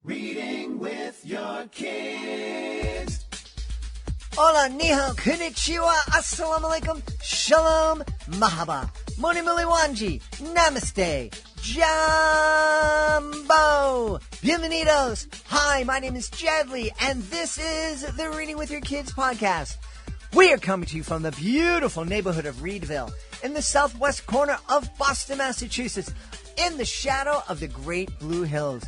Reading with your kids. Hola, ni hao, konnichiwa, assalamu alaikum, shalom, mahaba, moni miliwanji, namaste, jambo, bienvenidos. Hi, my name is Jadley, and this is the Reading with Your Kids podcast. We are coming to you from the beautiful neighborhood of Reedville, in the southwest corner of Boston, Massachusetts, in the shadow of the Great Blue Hills.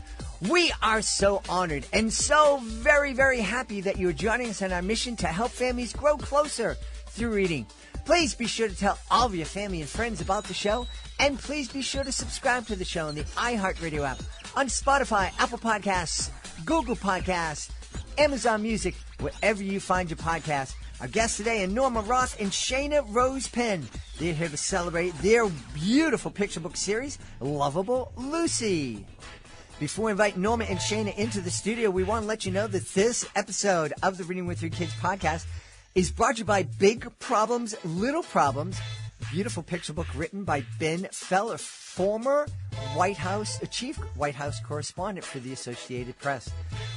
We are so honored and so very, very happy that you're joining us on our mission to help families grow closer through reading. Please be sure to tell all of your family and friends about the show, and please be sure to subscribe to the show on the iHeartRadio app, on Spotify, Apple Podcasts, Google Podcasts, Amazon Music, wherever you find your podcasts. Our guests today are Norma Ross and Shayna Rose Penn. They're here to celebrate their beautiful picture book series, Lovable Lucy. Before we invite Norma and Shayna into the studio, we want to let you know that this episode of the Reading with Your Kids podcast is brought to you by Big Problems, Little Problems, a beautiful picture book written by Ben Feller, former Chief White House correspondent for the Associated Press.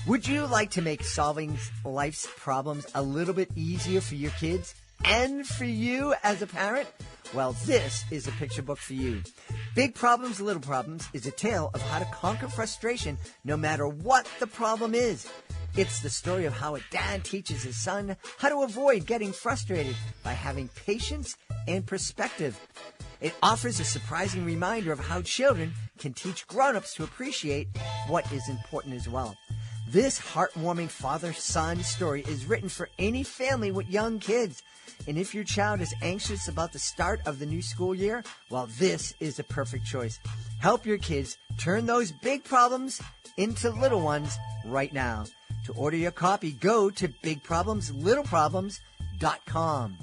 Would you like to make solving life's problems a little bit easier for your kids and for you as a parent? Well, this is a picture book for you. Big Problems, Little Problems is a tale of how to conquer frustration no matter what the problem is. It's the story of how a dad teaches his son how to avoid getting frustrated by having patience and perspective. It offers a surprising reminder of how children can teach grown-ups to appreciate what is important as well. This heartwarming father-son story is written for any family with young kids. And if your child is anxious about the start of the new school year, well, this is a perfect choice. Help your kids turn those big problems into little ones right now. To order your copy, go to bigproblemslittleproblems.com.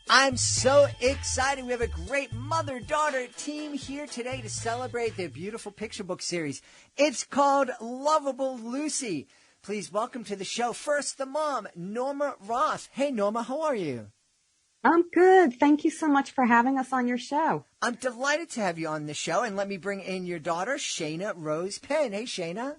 I'm so excited. We have a great mother-daughter team here today to celebrate their beautiful picture book series. It's called Lovable Lucy. Please welcome to the show first the mom, Norma Ross. Hey, Norma, how are you? I'm good. Thank you so much for having us on your show. I'm delighted to have you on the show. And let me bring in your daughter, Shayna Rose Penn. Hey, Shayna.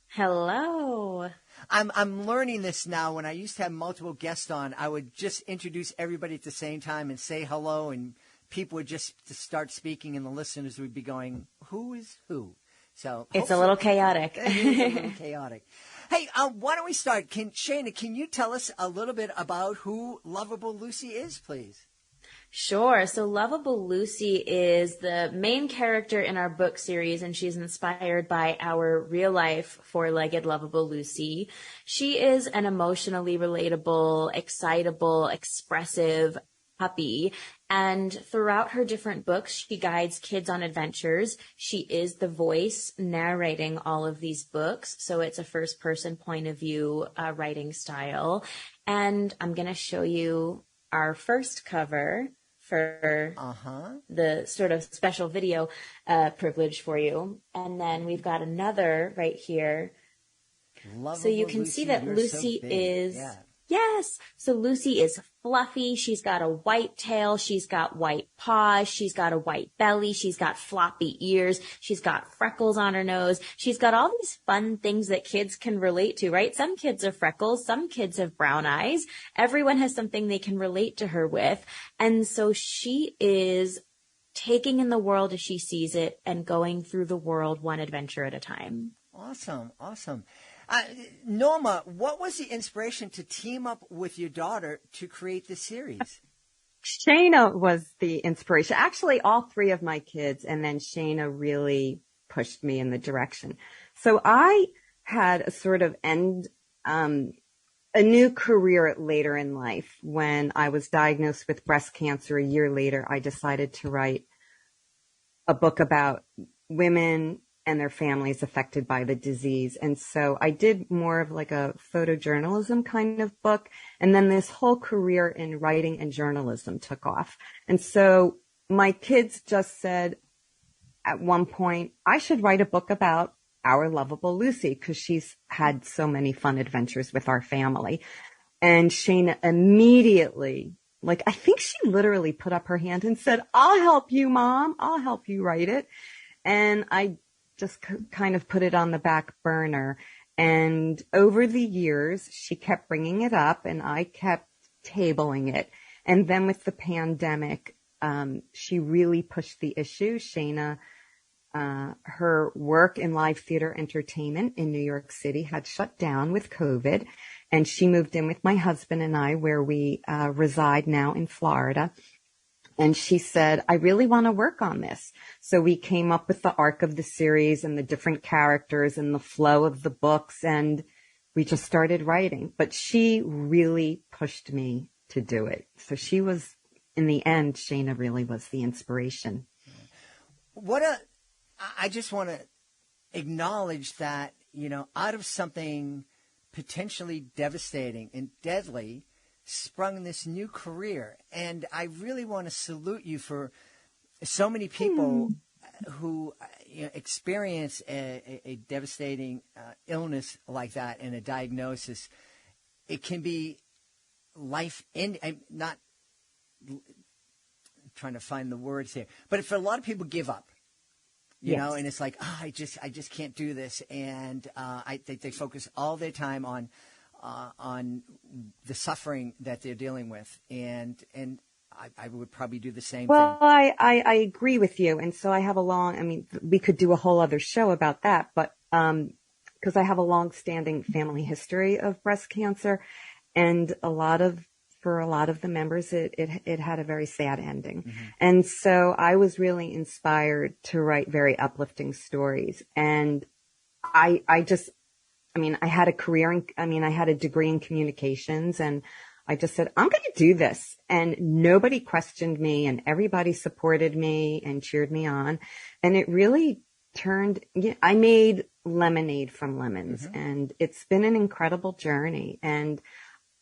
Hello. I'm learning this now. When I used to have multiple guests on, I would just introduce everybody at the same time and say hello, and people would just start speaking, and the listeners would be going, who is who? So it's a little chaotic. It's a little chaotic. Hey, why don't we start? Shayna, can you tell us a little bit about who Lovable Lucy is, please? Sure. So Lovable Lucy is the main character in our book series, and she's inspired by our real-life four-legged Lovable Lucy. She is an emotionally relatable, excitable, expressive puppy, and throughout her different books, she guides kids on adventures. She is the voice narrating all of these books, so it's a first-person point of view writing style. And I'm going to show you our first cover for the sort of special video privilege for you. And then we've got another right here. Lovable so you can Lucy, see that Lucy is... Yeah. Yes. So Lucy is fluffy. She's got a white tail. She's got white paws. She's got a white belly. She's got floppy ears. She's got freckles on her nose. She's got all these fun things that kids can relate to, right? Some kids have freckles. Some kids have brown eyes. Everyone has something they can relate to her with. And so she is taking in the world as she sees it and going through the world one adventure at a time. Awesome. Awesome. Norma, what was the inspiration to team up with your daughter to create this series? Shayna was the inspiration. Actually, all three of my kids, and then Shayna really pushed me in the direction. So I had a sort of a new career later in life. When I was diagnosed with breast cancer a year later, I decided to write a book about women and their families affected by the disease. And so I did more of like a photojournalism kind of book. And then this whole career in writing and journalism took off. And so my kids just said at one point, I should write a book about our lovable Lucy because she's had so many fun adventures with our family. And Shayna immediately, like, I think she literally put up her hand and said, I'll help you, Mom. I'll help you write it. And I just kind of put it on the back burner. And over the years, she kept bringing it up and I kept tabling it. And then with the pandemic, she really pushed the issue. Shayna, her work in live theater entertainment in New York City had shut down with COVID. And she moved in with my husband and I, where we reside now in Florida. And she said, I really want to work on this. So we came up with the arc of the series and the different characters and the flow of the books. And we just started writing. But she really pushed me to do it. So she was, in the end, Shayna really was the inspiration. I just want to acknowledge that, out of something potentially devastating and deadly, sprung this new career. And I really want to salute you for so many people who experience a devastating illness like that and a diagnosis. It can be life-ending. I'm not trying to find the words here, but for a lot of people, give up. You know, and it's like, I just can't do this, and they focus all their time on the suffering that they're dealing with, and I would probably do the same thing. Well, I agree with you, and so I have we could do a whole other show about that, but because I have a long-standing family history of breast cancer, and for a lot of the members, it had a very sad ending. Mm-hmm. And so I was really inspired to write very uplifting stories. And I had a degree in communications, and I just said, I'm going to do this. And nobody questioned me, and everybody supported me and cheered me on. And it really I made lemonade from lemons, mm-hmm. and it's been an incredible journey. And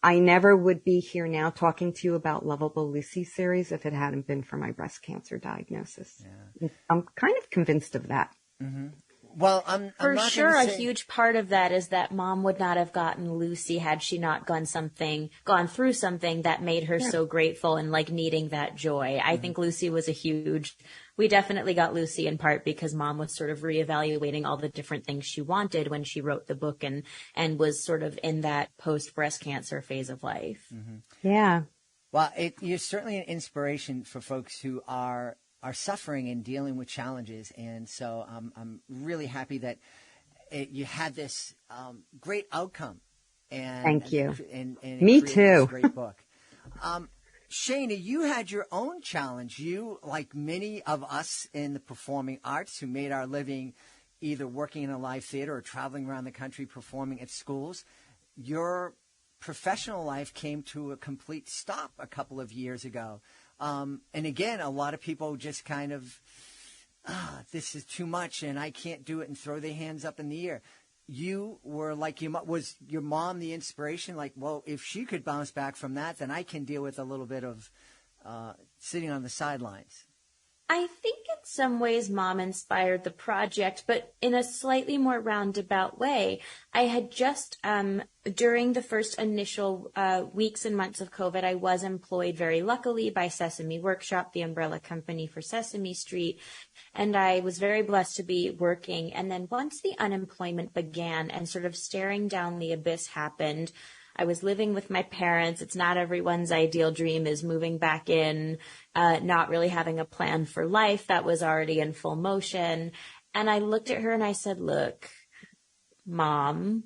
I never would be here now talking to you about Lovable Lucy series if it hadn't been for my breast cancer diagnosis. Yeah. I'm kind of convinced of that. Mm-hmm. Well, I'm for not sure. a huge part of that is that Mom would not have gotten Lucy had she not gone through something that made her so grateful and needing that joy. I think Lucy was we definitely got Lucy in part because Mom was sort of reevaluating all the different things she wanted when she wrote the book and was sort of in that post-breast cancer phase of life. Mm-hmm. Yeah. Well, you're certainly an inspiration for folks who are suffering and dealing with challenges. And so I'm really happy that you had this great outcome. And thank you. And me too. This great book. Shayna, you had your own challenge. You, like many of us in the performing arts who made our living either working in a live theater or traveling around the country performing at schools, your professional life came to a complete stop a couple of years ago. And again, a lot of people just kind of, this is too much and I can't do it, and throw their hands up in the air. You were like, was your mom the inspiration? Like, well, if she could bounce back from that, then I can deal with a little bit of sitting on the sidelines. I think in some ways Mom inspired the project, but in a slightly more roundabout way. I had just, during the first initial weeks and months of COVID, I was employed very luckily by Sesame Workshop, the umbrella company for Sesame Street, and I was very blessed to be working. And then once the unemployment began and sort of staring down the abyss happened, I was living with my parents. It's not everyone's ideal dream is moving back in, not really having a plan for life that was already in full motion. And I looked at her and I said, look, Mom,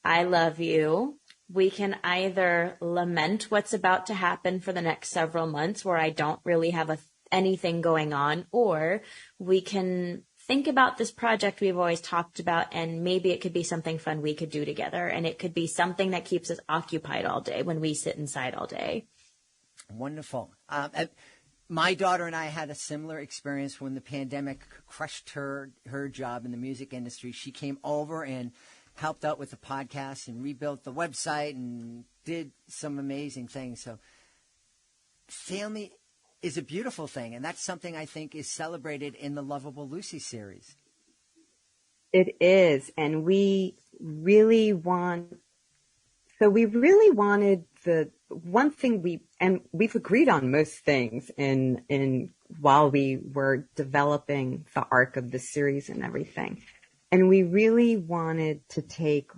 I love you. We can either lament what's about to happen for the next several months where I don't really have anything going on, or we can think about this project we've always talked about, and maybe it could be something fun we could do together, and it could be something that keeps us occupied all day when we sit inside all day. Wonderful. My daughter and I had a similar experience when the pandemic crushed her job in the music industry. She came over and helped out with the podcast and rebuilt the website and did some amazing things. So family is a beautiful thing, and that's something I think is celebrated in the Lovable Lucy series. It is, and we really wanted the one thing we've agreed on most things in while we were developing the arc of the series and everything. And we really wanted to take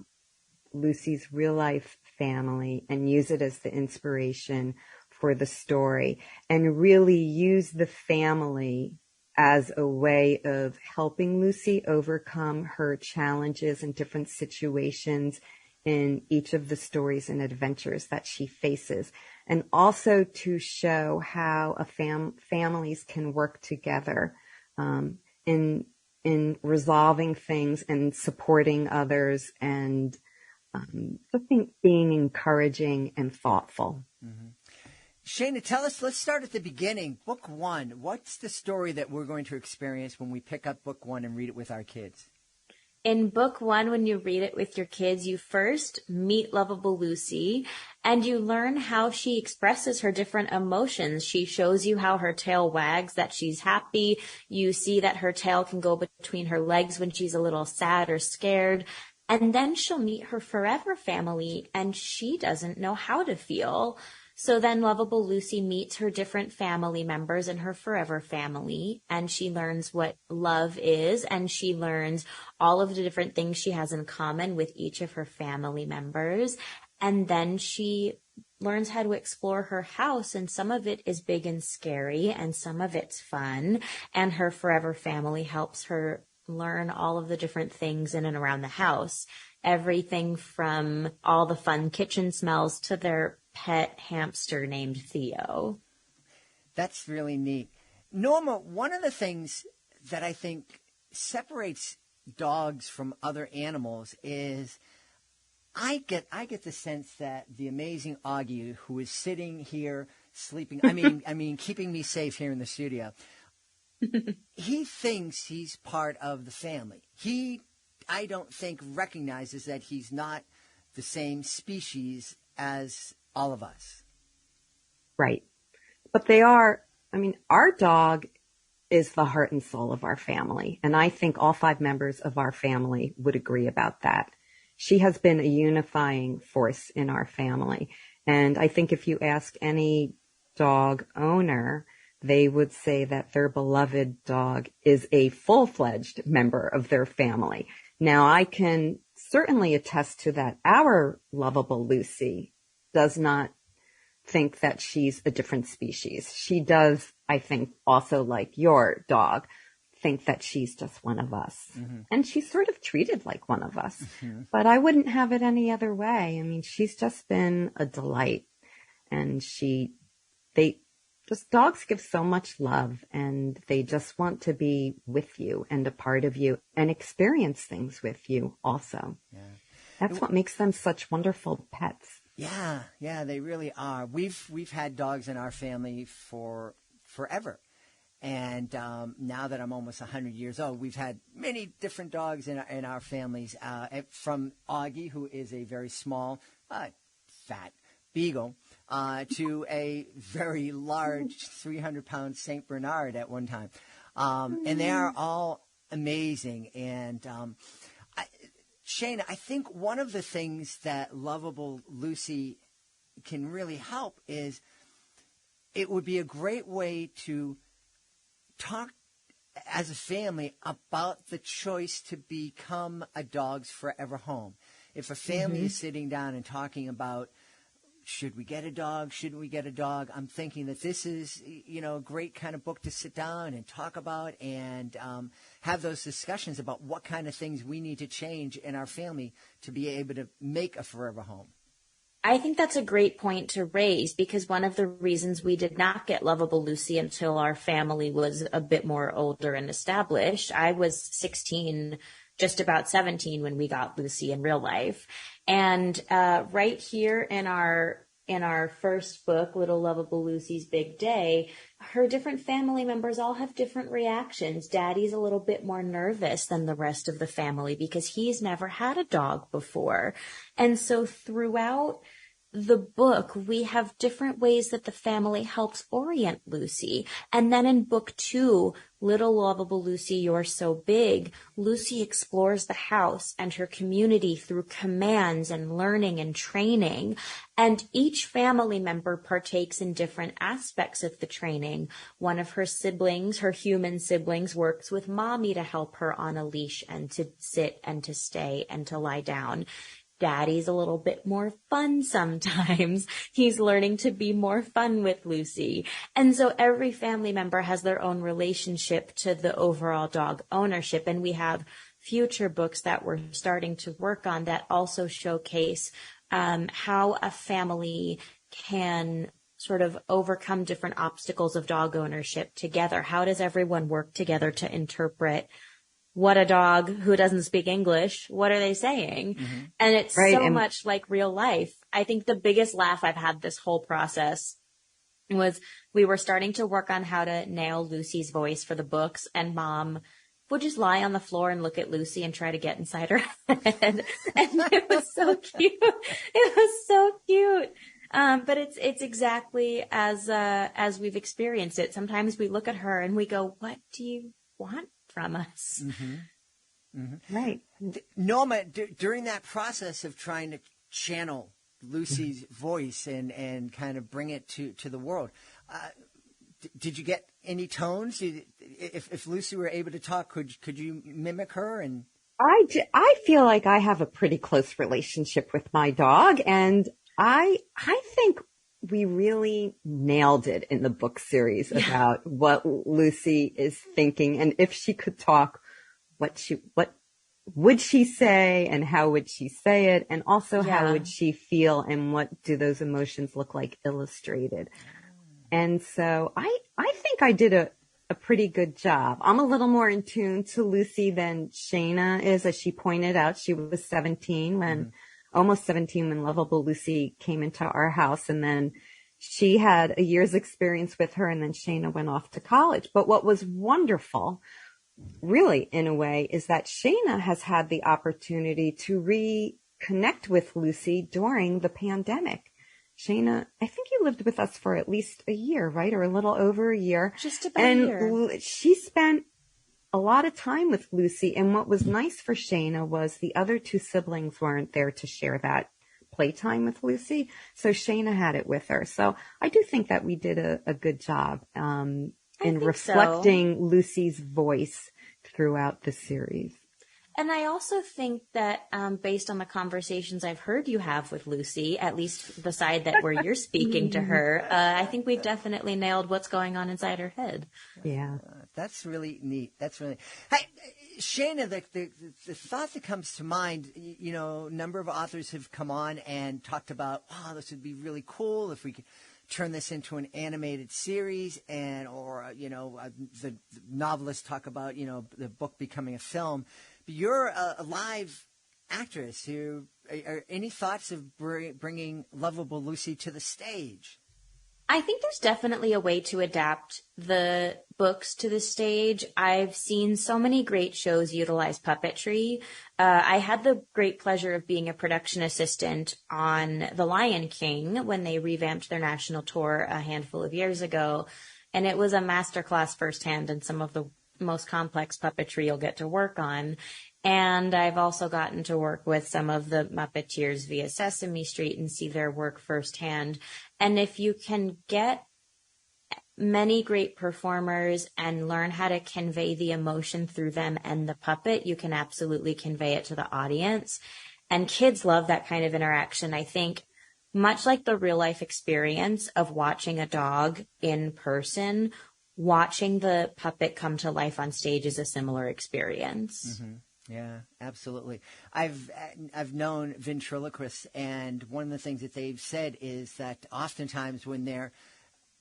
Lucy's real life family and use it as the inspiration for the story, and really use the family as a way of helping Lucy overcome her challenges and different situations in each of the stories and adventures that she faces, and also to show how families can work together in resolving things and supporting others, and I think being encouraging and thoughtful. Mm-hmm. Shayna, tell us, let's start at the beginning. Book 1, what's the story that we're going to experience when we pick up book 1 and read it with our kids? In book 1, when you read it with your kids, you first meet Lovable Lucy and you learn how she expresses her different emotions. She shows you how her tail wags, that she's happy. You see that her tail can go between her legs when she's a little sad or scared. And then she'll meet her forever family and she doesn't know how to feel. So then Lovable Lucy meets her different family members in her forever family, and she learns what love is, and she learns all of the different things she has in common with each of her family members. And then she learns how to explore her house, and some of it is big and scary, and some of it's fun. And her forever family helps her learn all of the different things in and around the house. Everything from all the fun kitchen smells to their pet hamster named Theo. That's really neat. Norma, one of the things that I think separates dogs from other animals is I get the sense that the amazing Augie, who is sitting here sleeping, I mean keeping me safe here in the studio, he thinks he's part of the family. He, I don't think, recognizes that he's not the same species as all of us. Right. But they are, our dog is the heart and soul of our family. And I think all 5 members of our family would agree about that. She has been a unifying force in our family. And I think if you ask any dog owner, they would say that their beloved dog is a full-fledged member of their family. Now, I can certainly attest to that. Our Lovable Lucy does not think that she's a different species. She does, I think, also like your dog, think that she's just one of us. Mm-hmm. And she's sort of treated like one of us. Mm-hmm. But I wouldn't have it any other way. She's just been a delight. And dogs give so much love, and they just want to be with you and a part of you and experience things with you also. Yeah. That's what makes them such wonderful pets. Yeah, they really are. We've had dogs in our family for forever. And now that I'm almost 100 years old, we've had many different dogs in our families, from Augie, who is a very small, fat beagle, to a very large 300-pound St. Bernard at one time. And they are all amazing. And Shayna, I think one of the things that Lovable Lucy can really help is it would be a great way to talk as a family about the choice to become a dog's forever home. If a family is sitting down and talking about, should we get a dog? Shouldn't we get a dog? I'm thinking that this is, a great kind of book to sit down and talk about and have those discussions about what kind of things we need to change in our family to be able to make a forever home. I think that's a great point to raise, because one of the reasons we did not get Lovable Lucy until our family was a bit more older and established. I was 16, just about 17 when we got Lucy in real life. And right here in our first book, Little Lovable Lucy's Big Day, her different family members all have different reactions. Daddy's a little bit more nervous than the rest of the family because he's never had a dog before. And so throughout the book, we have different ways that the family helps orient Lucy. And then in book 2, Little Lovable Lucy, You're So Big, Lucy explores the house and her community through commands and learning and training. And each family member partakes in different aspects of the training. One of her siblings, her human siblings, works with Mommy to help her on a leash and to sit and to stay and to lie down. Daddy's a little bit more fun sometimes. He's learning to be more fun with Lucy. And so every family member has their own relationship to the overall dog ownership. And we have future books that we're starting to work on that also showcase how a family can sort of overcome different obstacles of dog ownership together. How does everyone work together to interpret what a dog who doesn't speak English, what are they saying? Mm-hmm. And it's much like real life. I think the biggest laugh I've had this whole process was we were starting to work on how to nail Lucy's voice for the books, and Mom would just lie on the floor and look at Lucy and try to get inside her head. And it was so cute. It was so cute. But it's exactly as we've experienced it. Sometimes we look at her and we go, what do you want from us? Mm-hmm. Mm-hmm. Right. Norma, during that process of trying to channel Lucy's voice and kind of bring it to the world, did you get any tones? If Lucy were able to talk, could you mimic her? And I feel like I have a pretty close relationship with my dog, and I think we really nailed it in the book series about what Lucy is thinking, and if she could talk, what would she say, and how would she say it, and also how would she feel, and what do those emotions look like illustrated. And so I think I did a pretty good job. I'm a little more in tune to Lucy than Shayna is, as she pointed out. She was 17 when almost 17 when Lovable Lucy came into our house, and then she had a year's experience with her, and then Shayna went off to college. But what was wonderful, really, in a way, is that Shayna has had the opportunity to reconnect with Lucy during the pandemic. Shayna, I think you lived with us for at least a year, right? Or a little over a year. Just about a year. And she spent a lot of time with Lucy. And what was nice for Shayna was the other two siblings weren't there to share that playtime with Lucy. So Shayna had it with her. So I do think that we did a good job in reflecting Lucy's voice throughout the series. And I also think that based on the conversations I've heard you have with Lucy, at least the side that where you're speaking to her, I think we've definitely nailed what's going on inside her head. Yeah. That's really neat. Hey, Shayna, the thought that comes to mind, a number of authors have come on and talked about, wow, this would be really cool if we could turn this into an animated series, or the novelists talk about, the book becoming a film. But you're a live actress. Are any thoughts of bringing Lovable Lucy to the stage? I think there's definitely a way to adapt the books to the stage. I've seen so many great shows utilize puppetry. I had the great pleasure of being a production assistant on The Lion King when they revamped their national tour a handful of years ago. And it was a masterclass firsthand in some of the most complex puppetry you'll get to work on. And I've also gotten to work with some of the Muppeteers via Sesame Street and see their work firsthand. And if you can get many great performers and learn how to convey the emotion through them and the puppet, you can absolutely convey it to the audience. And kids love that kind of interaction. I think much like the real life experience of watching a dog in person, watching the puppet come to life on stage is a similar experience. Mm-hmm. Yeah, absolutely. I've known ventriloquists, and one of the things that they've said is that oftentimes when they're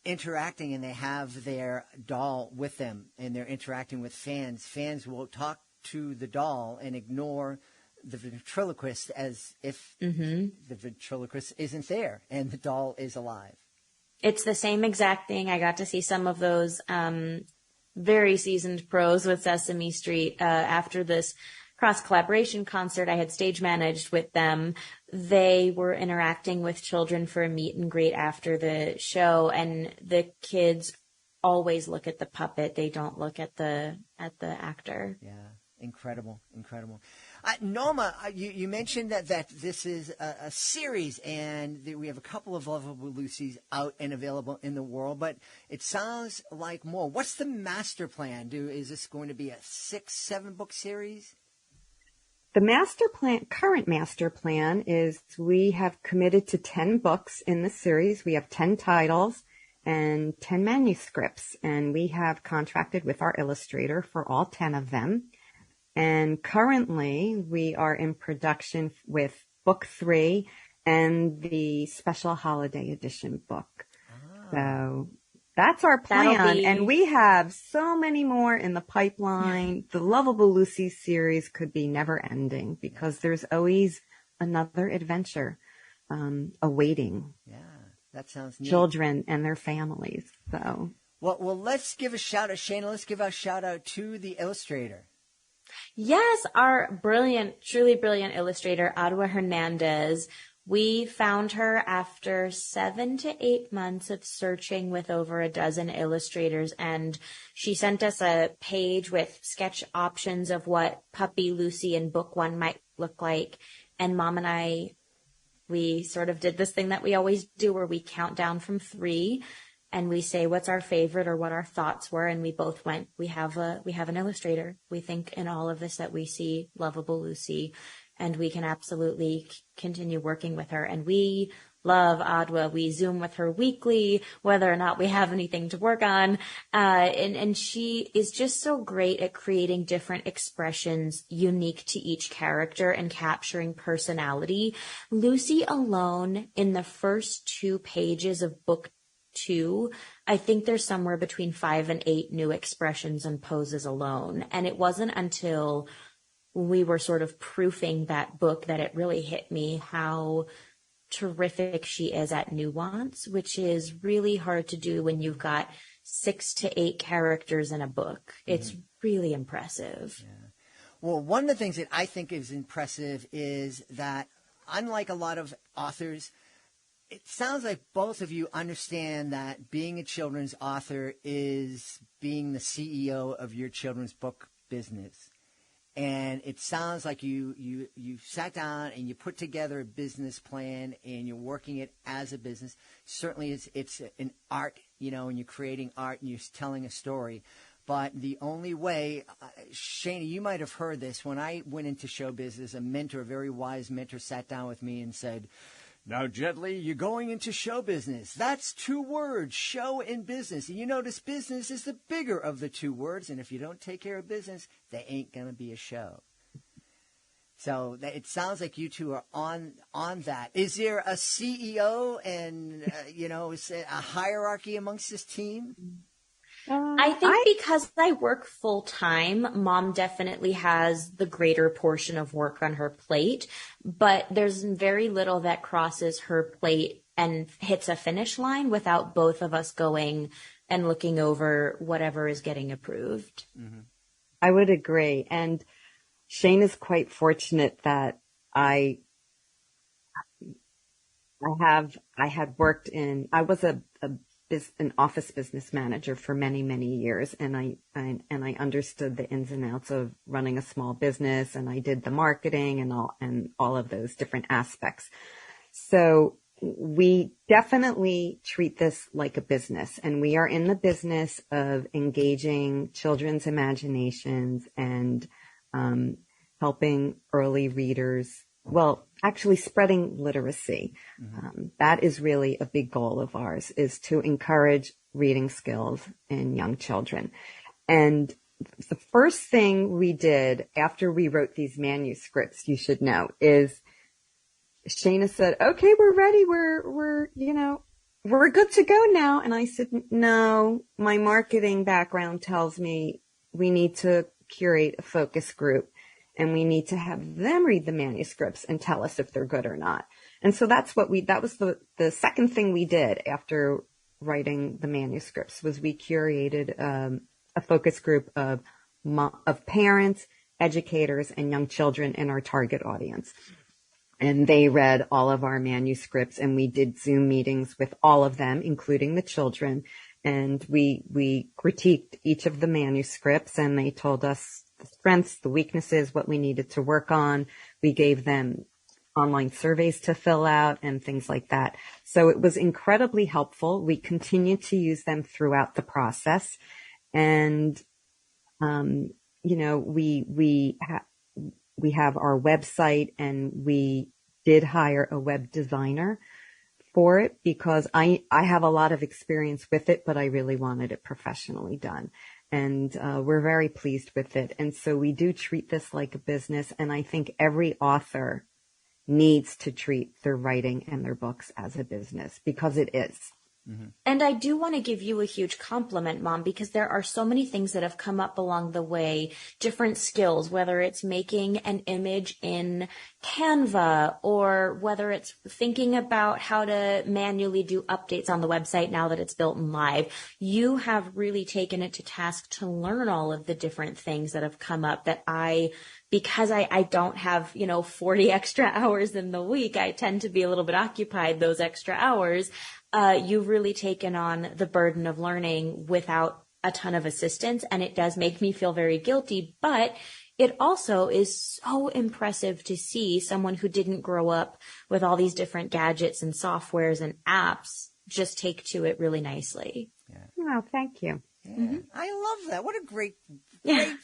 interacting and they have their doll with them and they're interacting with fans will talk to the doll and ignore the ventriloquist as if the ventriloquist isn't there and the doll is alive. It's the same exact thing. I got to see some of those very seasoned pros with Sesame Street after this cross collaboration concert I had stage managed with them, they were interacting with children for a meet and greet after the show, and the kids always look at the puppet. They don't look at the actor. Yeah. Incredible. Norma, you mentioned that this is a series, and we have a couple of Lovable Lucys out and available in the world, but it sounds like more. What's the master plan? Is this going to be a 6-7 book series? The current master plan is we have committed to 10 books in the series. We have 10 titles and 10 manuscripts, and we have contracted with our illustrator for all 10 of them. And currently, we are in production with book 3 and the special holiday edition book. So that's our plan. And we have so many more in the pipeline. The Lovable Lucy series could be never ending because there's always another adventure awaiting. Yeah, that sounds neat. Children and their families. So, well, let's give a shout out, Shayna. Let's give a shout out to the illustrator. Yes, our brilliant, truly brilliant illustrator, Adwa Hernandez. We found her after 7 to 8 months of searching with over a dozen illustrators, and she sent us a page with sketch options of what Puppy Lucy in book 1 might look like. And Mom and I, we sort of did this thing that we always do where we count down from 3 and we say what's our favorite or what our thoughts were, and we both went, we have an illustrator. We think in all of this that we see Lovable Lucy, and we can absolutely continue working with her. And we love Adwa. We Zoom with her weekly, whether or not we have anything to work on. And she is just so great at creating different expressions unique to each character and capturing personality. Lucy alone, in the first 2 pages of book 2, I think there's somewhere between 5 and 8 new expressions and poses alone. And it wasn't until we were sort of proofing that book that it really hit me how terrific she is at nuance, which is really hard to do when you've got 6 to 8 characters in a book. It's really impressive. Yeah. Well, one of the things that I think is impressive is that unlike a lot of authors, it sounds like both of you understand that being a children's author is being the CEO of your children's book business. And it sounds like you sat down and you put together a business plan and you're working it as a business. Certainly it's an art, and you're creating art and you're telling a story. But the only way, Shayna, you might have heard this. When I went into show business, a very wise mentor sat down with me and said, "Now, gently, you're going into show business. That's 2 words, show and business. And you notice business is the bigger of the 2 words. And if you don't take care of business, there ain't going to be a show." So it sounds like you two are on that. Is there a CEO and, is there a hierarchy amongst this team? I think because I work full time, Mom definitely has the greater portion of work on her plate, but there's very little that crosses her plate and hits a finish line without both of us going and looking over whatever is getting approved. Mm-hmm. I would agree. And Shane is quite fortunate that I was an office business manager for many, many years. And I understood the ins and outs of running a small business, and I did the marketing and all of those different aspects. So we definitely treat this like a business, and we are in the business of engaging children's imaginations and, helping early readers. Well, actually spreading literacy. That is really a big goal of ours, is to encourage reading skills in young children. And the first thing we did after we wrote these manuscripts, you should know, is Shayna said, "Okay, we're ready. We're good to go now." And I said, "No, my marketing background tells me we need to curate a focus group. And we need to have them read the manuscripts and tell us if they're good or not." And so that was the second thing we did after writing the manuscripts, was we curated a focus group of parents educators and young children in our target audience. And they read all of our manuscripts, and we did Zoom meetings with all of them, including the children. And we critiqued each of the manuscripts, and they told us the strengths, the weaknesses, what we needed to work on. We gave them online surveys to fill out and things like that. So it was incredibly helpful. We continued to use them throughout the process. And, we have our website, and we did hire a web designer for it because I have a lot of experience with it, but I really wanted it professionally done. And we're very pleased with it. And so we do treat this like a business. And I think every author needs to treat their writing and their books as a business, because it is. Mm-hmm. And I do want to give you a huge compliment, Mom, because there are so many things that have come up along the way, different skills, whether it's making an image in Canva or whether it's thinking about how to manually do updates on the website now that it's built and live. You have really taken it to task to learn all of the different things that have come up that because I don't have, 40 extra hours in the week, I tend to be a little bit occupied those extra hours. You've really taken on the burden of learning without a ton of assistance, and it does make me feel very guilty, but it also is so impressive to see someone who didn't grow up with all these different gadgets and softwares and apps just take to it really nicely. Yeah. Oh, thank you. Yeah. Mm-hmm. I love that. What a great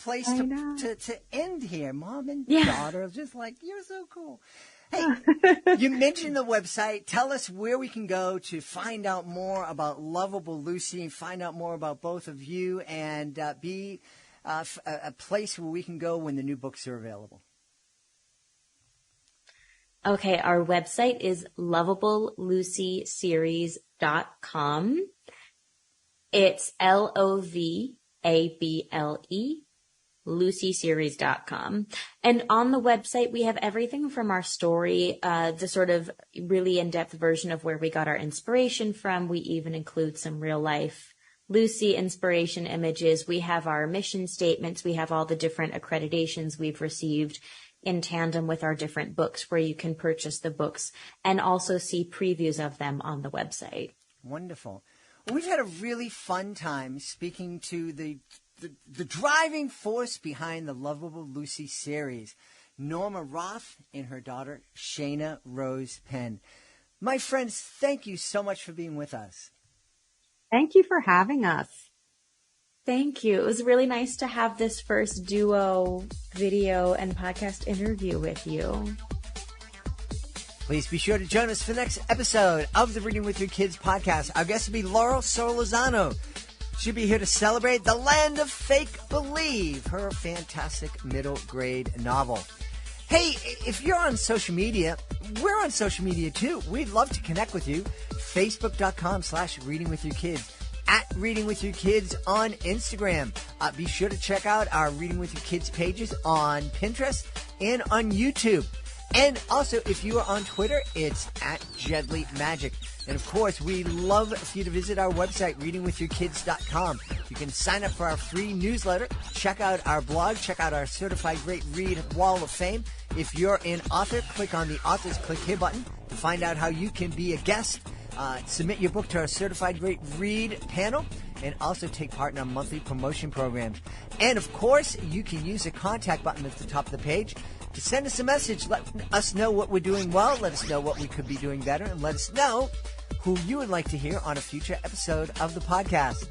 place to end here. Mom and daughter, just like, you're so cool. Hey, you mentioned the website. Tell us where we can go to find out more about Lovable Lucy and find out more about both of you, and be a place where we can go when the new books are available. Okay, our website is lovablelucyseries.com. It's LOVABLE. LucySeries.com. And on the website, we have everything from our story, the sort of really in-depth version of where we got our inspiration from. We even include some real life Lucy inspiration images. We have our mission statements. We have all the different accreditations we've received in tandem with our different books, where you can purchase the books and also see previews of them on the website. Wonderful. Well, we've had a really fun time speaking to the driving force behind the Lovable Lucy series, Norma Roth and her daughter, Shayna Rose Penn. My friends, thank you so much for being with us. Thank you for having us. Thank you. It was really nice to have this first duo video and podcast interview with you. Please be sure to join us for the next episode of the Reading with Your Kids podcast. Our guest will be Laurel Solozano. She'll be here to celebrate The Land of Fake Believe, her fantastic middle grade novel. Hey, if you're on social media, we're on social media too. We'd love to connect with you. Facebook.com/readingwithyourkids. At Reading With Your Kids on Instagram. Be sure to check out our Reading With Your Kids pages on Pinterest and on YouTube. And also, if you are on Twitter, it's at Jedley Magic. And of course, we love for you to visit our website, readingwithyourkids.com. You can sign up for our free newsletter, check out our blog, check out our Certified Great Read Wall of Fame. If you're an author, click on the Authors Click Here button to find out how you can be a guest. Submit your book to our Certified Great Read panel, and also take part in our monthly promotion programs. And of course, you can use the contact button at the top of the page to send us a message. Let us know what we're doing well, let us know what we could be doing better, and let us know who you would like to hear on a future episode of the podcast.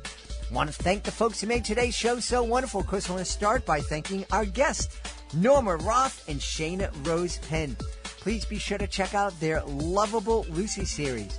I want to thank the folks who made today's show so wonderful. Of course, I want to start by thanking our guests, Norma Roth and Shayna Rose Penn. Please be sure to check out their Lovable Lucy series.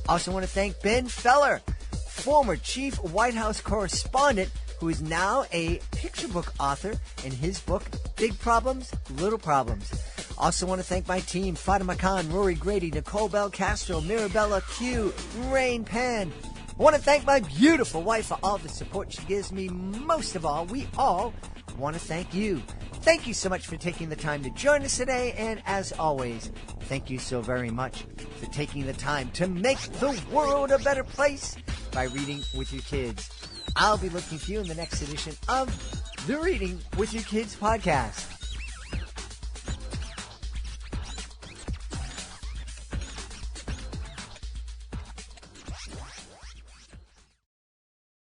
Also want to thank Ben Feller, former chief White House correspondent, who is now a picture book author in his book, Big Problems, Little Problems. Also want to thank my team, Fatima Khan, Rory Grady, Nicole Bell Castro, Mirabella Q, Rain Pan. I want to thank my beautiful wife for all the support she gives me. Most of all, we all want to thank you. Thank you so much for taking the time to join us today. And as always, thank you so very much for taking the time to make the world a better place by reading with your kids. I'll be looking for you in the next edition of the Reading with Your Kids podcast.